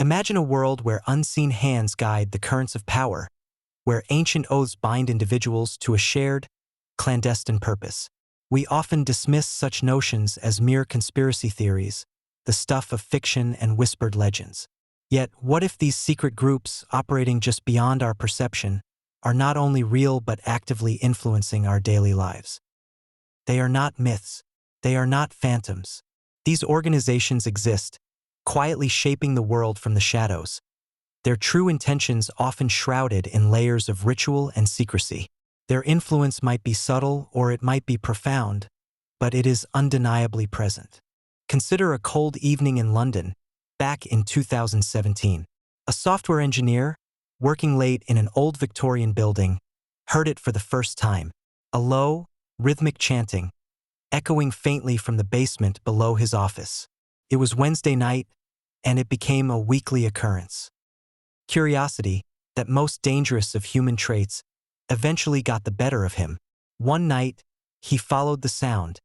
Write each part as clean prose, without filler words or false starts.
Imagine a world where unseen hands guide the currents of power, where ancient oaths bind individuals to a shared, clandestine purpose. We often dismiss such notions as mere conspiracy theories, the stuff of fiction and whispered legends. Yet, what if these secret groups, operating just beyond our perception, are not only real but actively influencing our daily lives? They are not myths. They are not phantoms. These organizations exist, quietly shaping the world from the shadows, their true intentions often shrouded in layers of ritual and secrecy. Their influence might be subtle or it might be profound, but it is undeniably present. Consider a cold evening in London, back in 2017. A software engineer, working late in an old Victorian building, heard it for the first time. A low, rhythmic chanting, echoing faintly from the basement below his office. It was Wednesday night, and it became a weekly occurrence. Curiosity, that most dangerous of human traits, eventually got the better of him. One night, he followed the sound,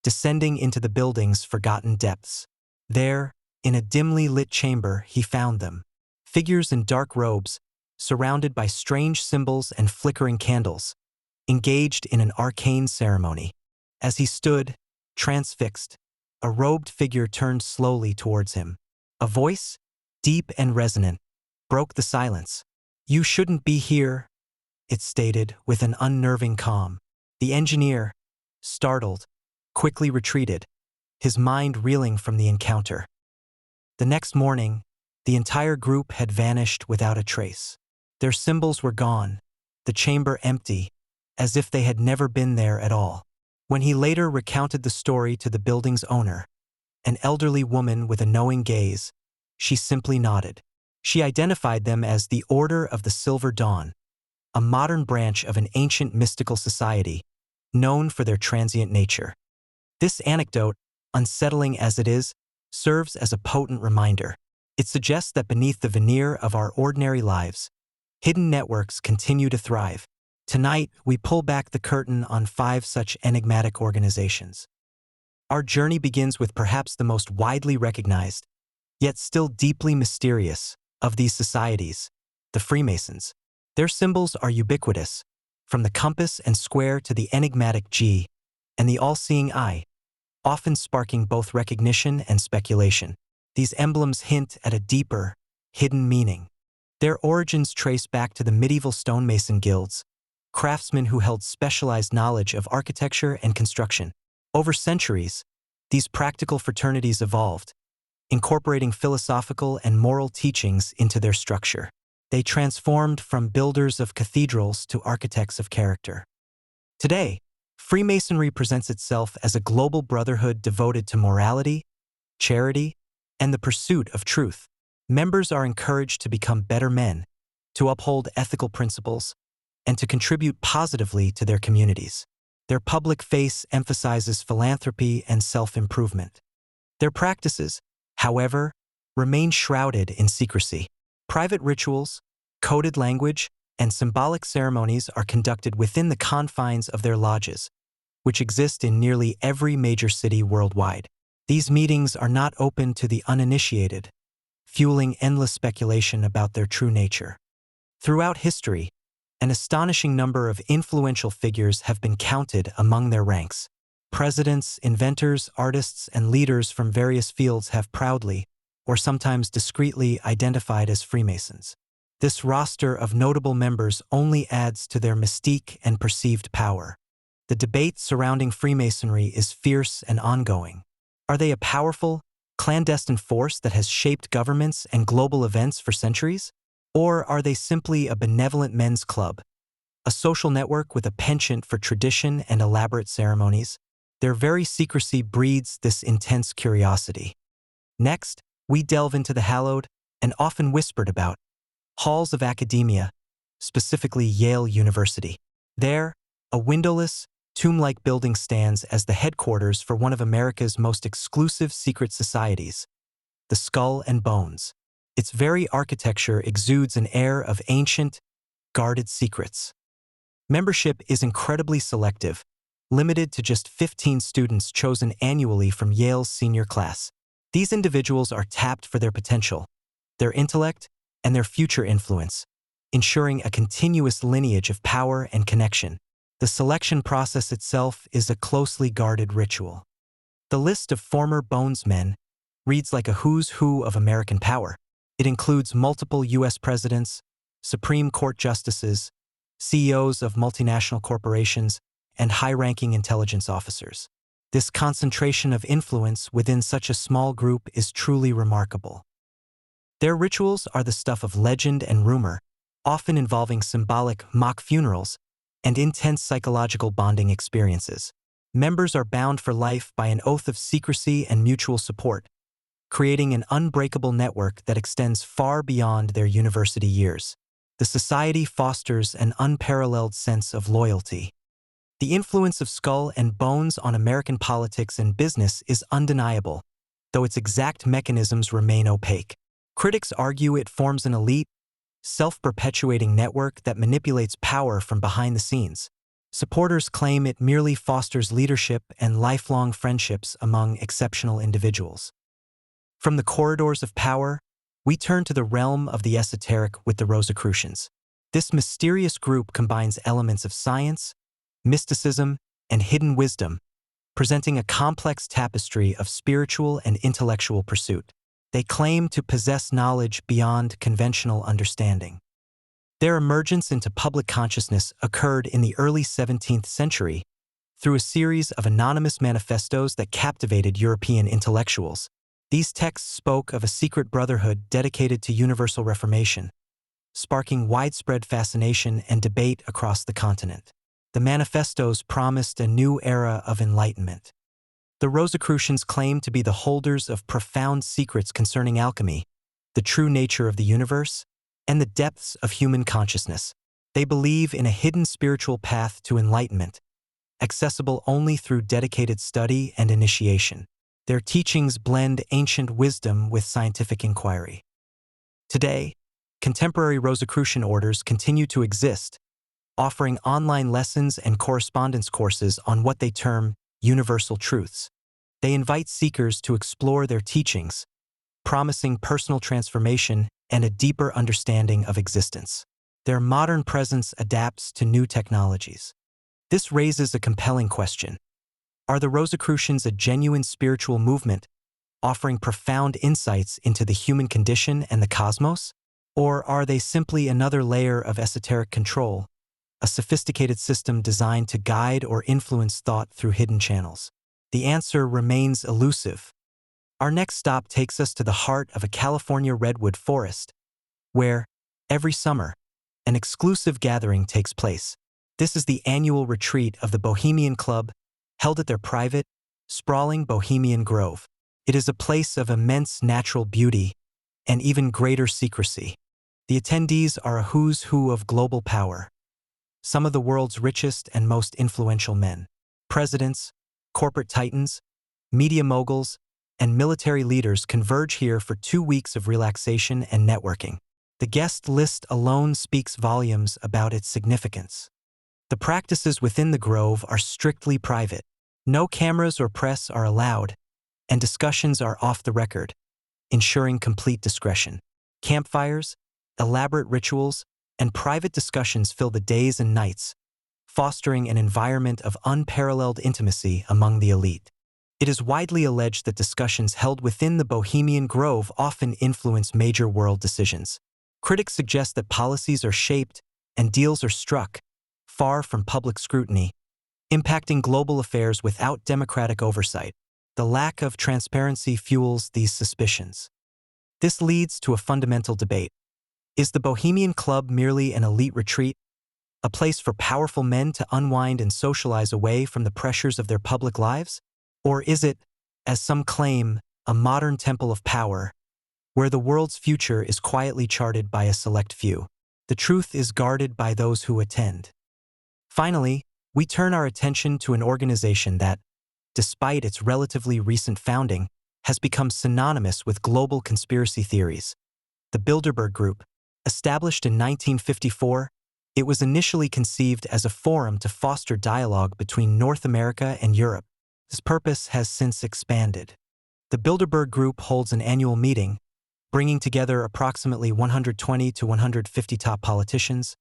descending into the building's forgotten depths. There, in a dimly lit chamber, he found them. Figures in dark robes, surrounded by strange symbols and flickering candles, engaged in an arcane ceremony. As he stood, transfixed, a robed figure turned slowly towards him. A voice, deep and resonant, broke the silence. "You shouldn't be here," it stated with an unnerving calm. The engineer, startled, quickly retreated, his mind reeling from the encounter. The next morning, the entire group had vanished without a trace. Their symbols were gone, the chamber empty, as if they had never been there at all. When he later recounted the story to the building's owner, an elderly woman with a knowing gaze, she simply nodded. She identified them as the Order of the Silver Dawn, a modern branch of an ancient mystical society, known for their transient nature. This anecdote, unsettling as it is, serves as a potent reminder. It suggests that beneath the veneer of our ordinary lives, hidden networks continue to thrive. Tonight, we pull back the curtain on 5 such enigmatic organizations. Our journey begins with perhaps the most widely recognized, yet still deeply mysterious, of these societies, the Freemasons. Their symbols are ubiquitous, from the compass and square to the enigmatic G and the all-seeing eye, often sparking both recognition and speculation. These emblems hint at a deeper, hidden meaning. Their origins trace back to the medieval stonemason guilds, craftsmen who held specialized knowledge of architecture and construction. Over centuries, these practical fraternities evolved, incorporating philosophical and moral teachings into their structure. They transformed from builders of cathedrals to architects of character. Today, Freemasonry presents itself as a global brotherhood devoted to morality, charity, and the pursuit of truth. Members are encouraged to become better men, to uphold ethical principles, and to contribute positively to their communities. Their public face emphasizes philanthropy and self-improvement. Their practices, however, remain shrouded in secrecy. Private rituals, coded language, and symbolic ceremonies are conducted within the confines of their lodges, which exist in nearly every major city worldwide. These meetings are not open to the uninitiated, fueling endless speculation about their true nature. Throughout history, an astonishing number of influential figures have been counted among their ranks. Presidents, inventors, artists, and leaders from various fields have proudly, or sometimes discreetly, identified as Freemasons. This roster of notable members only adds to their mystique and perceived power. The debate surrounding Freemasonry is fierce and ongoing. Are they a powerful, clandestine force that has shaped governments and global events for centuries? Or are they simply a benevolent men's club, a social network with a penchant for tradition and elaborate ceremonies? Their very secrecy breeds this intense curiosity. Next, we delve into the hallowed and often whispered about halls of academia, specifically Yale University. There, a windowless, tomb-like building stands as the headquarters for one of America's most exclusive secret societies, the Skull and Bones. Its very architecture exudes an air of ancient, guarded secrets. Membership is incredibly selective, limited to just 15 students chosen annually from Yale's senior class. These individuals are tapped for their potential, their intellect, and their future influence, ensuring a continuous lineage of power and connection. The selection process itself is a closely guarded ritual. The list of former Bonesmen reads like a who's who of American power. It includes multiple U.S. presidents, Supreme Court justices, CEOs of multinational corporations, and high-ranking intelligence officers. This concentration of influence within such a small group is truly remarkable. Their rituals are the stuff of legend and rumor, often involving symbolic mock funerals and intense psychological bonding experiences. Members are bound for life by an oath of secrecy and mutual support, creating an unbreakable network that extends far beyond their university years. The society fosters an unparalleled sense of loyalty. The influence of Skull and Bones on American politics and business is undeniable, though its exact mechanisms remain opaque. Critics argue it forms an elite, self-perpetuating network that manipulates power from behind the scenes. Supporters claim it merely fosters leadership and lifelong friendships among exceptional individuals. From the corridors of power, we turn to the realm of the esoteric with the Rosicrucians. This mysterious group combines elements of science, mysticism, and hidden wisdom, presenting a complex tapestry of spiritual and intellectual pursuit. They claim to possess knowledge beyond conventional understanding. Their emergence into public consciousness occurred in the early 17th century through a series of anonymous manifestos that captivated European intellectuals. These texts spoke of a secret brotherhood dedicated to universal reformation, sparking widespread fascination and debate across the continent. The manifestos promised a new era of enlightenment. The Rosicrucians claimed to be the holders of profound secrets concerning alchemy, the true nature of the universe, and the depths of human consciousness. They believe in a hidden spiritual path to enlightenment, accessible only through dedicated study and initiation. Their teachings blend ancient wisdom with scientific inquiry. Today, contemporary Rosicrucian orders continue to exist, offering online lessons and correspondence courses on what they term universal truths. They invite seekers to explore their teachings, promising personal transformation and a deeper understanding of existence. Their modern presence adapts to new technologies. This raises a compelling question. Are the Rosicrucians a genuine spiritual movement, offering profound insights into the human condition and the cosmos? Or are they simply another layer of esoteric control, a sophisticated system designed to guide or influence thought through hidden channels? The answer remains elusive. Our next stop takes us to the heart of a California redwood forest, where, every summer, an exclusive gathering takes place. This is the annual retreat of the Bohemian Club, held at their private, sprawling Bohemian Grove. It is a place of immense natural beauty and even greater secrecy. The attendees are a who's who of global power. Some of the world's richest and most influential men, presidents, corporate titans, media moguls, and military leaders converge here for 2 weeks of relaxation and networking. The guest list alone speaks volumes about its significance. The practices within the grove are strictly private. No cameras or press are allowed, and discussions are off the record, ensuring complete discretion. Campfires, elaborate rituals, and private discussions fill the days and nights, fostering an environment of unparalleled intimacy among the elite. It is widely alleged that discussions held within the Bohemian Grove often influence major world decisions. Critics suggest that policies are shaped and deals are struck, far from public scrutiny, impacting global affairs without democratic oversight. The lack of transparency fuels these suspicions. This leads to a fundamental debate. Is the Bohemian Club merely an elite retreat, a place for powerful men to unwind and socialize away from the pressures of their public lives? Or is it, as some claim, a modern temple of power, where the world's future is quietly charted by a select few? The truth is guarded by those who attend. Finally, we turn our attention to an organization that, despite its relatively recent founding, has become synonymous with global conspiracy theories. The Bilderberg Group, established in 1954, it was initially conceived as a forum to foster dialogue between North America and Europe. This purpose has since expanded. The Bilderberg Group holds an annual meeting, bringing together approximately 120 to 150 top politicians,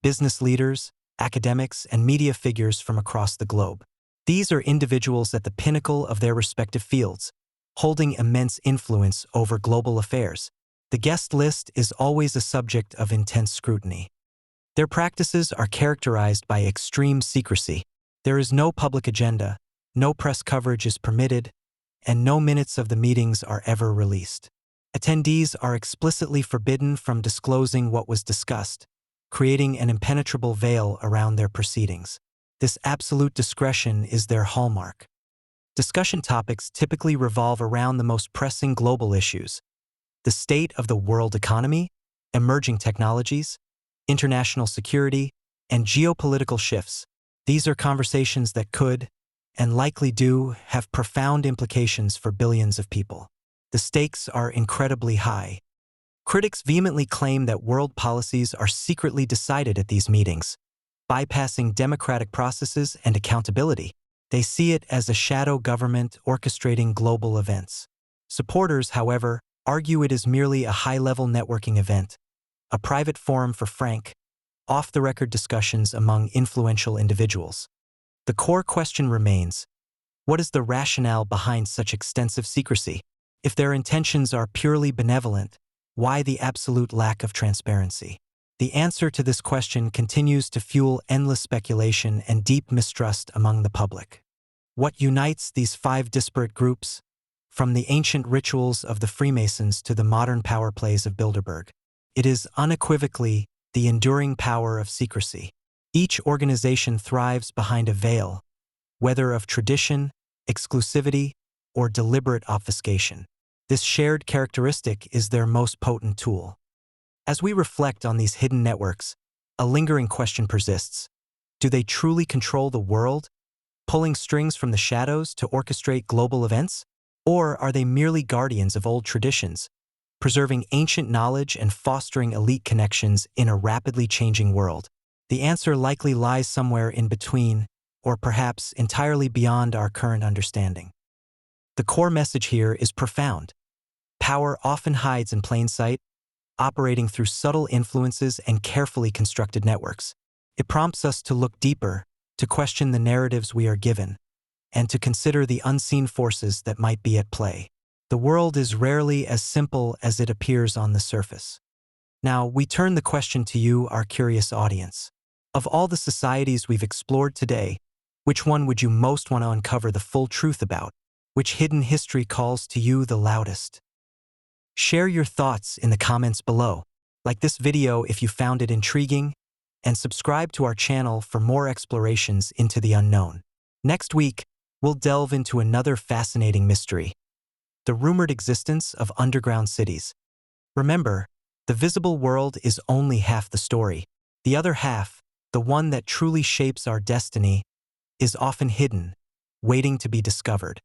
business leaders, academics, and media figures from across the globe. These are individuals at the pinnacle of their respective fields, holding immense influence over global affairs. The guest list is always a subject of intense scrutiny. Their practices are characterized by extreme secrecy. There is no public agenda, no press coverage is permitted, and no minutes of the meetings are ever released. Attendees are explicitly forbidden from disclosing what was discussed, creating an impenetrable veil around their proceedings. This absolute discretion is their hallmark. Discussion topics typically revolve around the most pressing global issues: the state of the world economy, emerging technologies, international security, and geopolitical shifts. These are conversations that could, and likely do, have profound implications for billions of people. The stakes are incredibly high. Critics vehemently claim that world policies are secretly decided at these meetings, bypassing democratic processes and accountability. They see it as a shadow government orchestrating global events. Supporters, however, argue it is merely a high-level networking event, a private forum for frank, off-the-record discussions among influential individuals. The core question remains: what is the rationale behind such extensive secrecy? If their intentions are purely benevolent, why the absolute lack of transparency? The answer to this question continues to fuel endless speculation and deep mistrust among the public. What unites these five disparate groups, from the ancient rituals of the Freemasons to the modern power plays of Bilderberg? It is unequivocally the enduring power of secrecy. Each organization thrives behind a veil, whether of tradition, exclusivity, or deliberate obfuscation. This shared characteristic is their most potent tool. As we reflect on these hidden networks, a lingering question persists: do they truly control the world, pulling strings from the shadows to orchestrate global events? Or are they merely guardians of old traditions, preserving ancient knowledge and fostering elite connections in a rapidly changing world? The answer likely lies somewhere in between, or perhaps entirely beyond our current understanding. The core message here is profound. Power often hides in plain sight, operating through subtle influences and carefully constructed networks. It prompts us to look deeper, to question the narratives we are given, and to consider the unseen forces that might be at play. The world is rarely as simple as it appears on the surface. Now, we turn the question to you, our curious audience. Of all the societies we've explored today, which one would you most want to uncover the full truth about? Which hidden history calls to you the loudest? Share your thoughts in the comments below. Like this video if you found it intriguing, and subscribe to our channel for more explorations into the unknown. Next week, we'll delve into another fascinating mystery: the rumored existence of underground cities. Remember, the visible world is only half the story. The other half, the one that truly shapes our destiny, is often hidden, waiting to be discovered.